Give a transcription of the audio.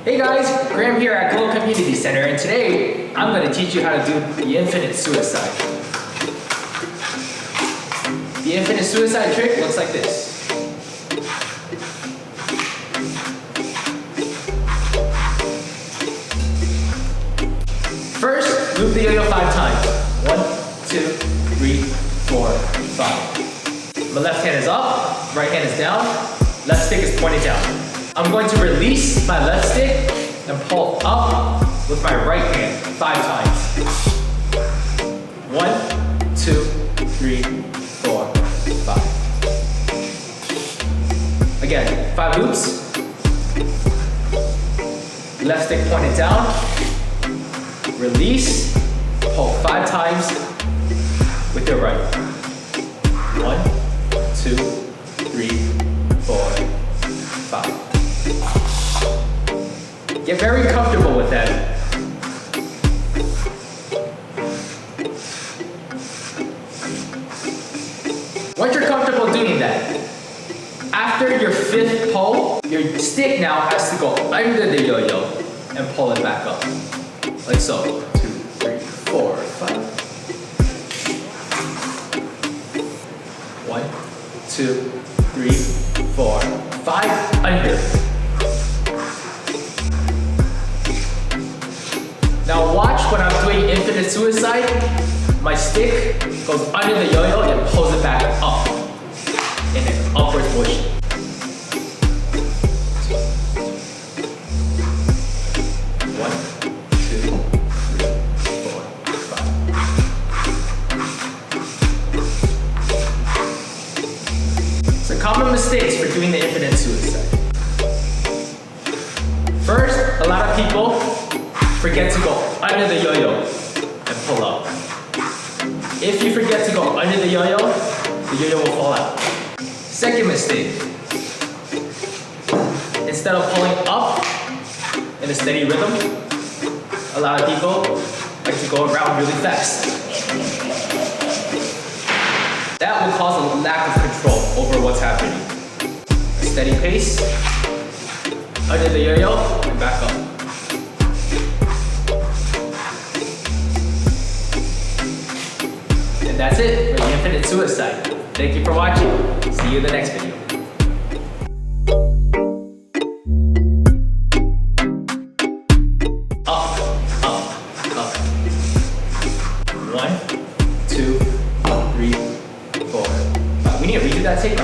Hey guys, Graham here at Global Community Center, and today I'm going to teach you how to do the infinite suicide. The infinite suicide trick looks like this. First, loop the yo-yo 5 times. 1, 2, 3, 4, 5. My left hand is up, right hand is down, left stick is pointed down. I'm going to release my left stick and pull up with my right hand 5 times. 1, 2, 3, 4, 5. Again, 5 loops. Left stick pointed down. Release, pull 5 times with your right. 1, 2, 3, 4, 5. Get very comfortable with that. Once you're comfortable doing that, after your 5th pull, your stick now has to go under the yo-yo and pull it back up. Like so. 2, 3, 4, 5. 1, 2, 3, 4, 5. Under. Now watch when I'm doing infinite suicide. My stick goes under the yo-yo and pulls it back up in an upward motion. 1, 2, 3, 4, 5. So common mistakes for doing the infinite suicide. First, a lot of people forget to go under the yo-yo and pull up. If you forget to go under the yo-yo will fall out. Second mistake, instead of pulling up in a steady rhythm, a lot of people like to go around really fast. That will cause a lack of control over what's happening. A steady pace, under the yo-yo, and back up. And that's it for the infinite suicide. Thank you for watching. See you in the next video. Up, up, up. 1, 2, 3, 4, 5. We need to redo that tape.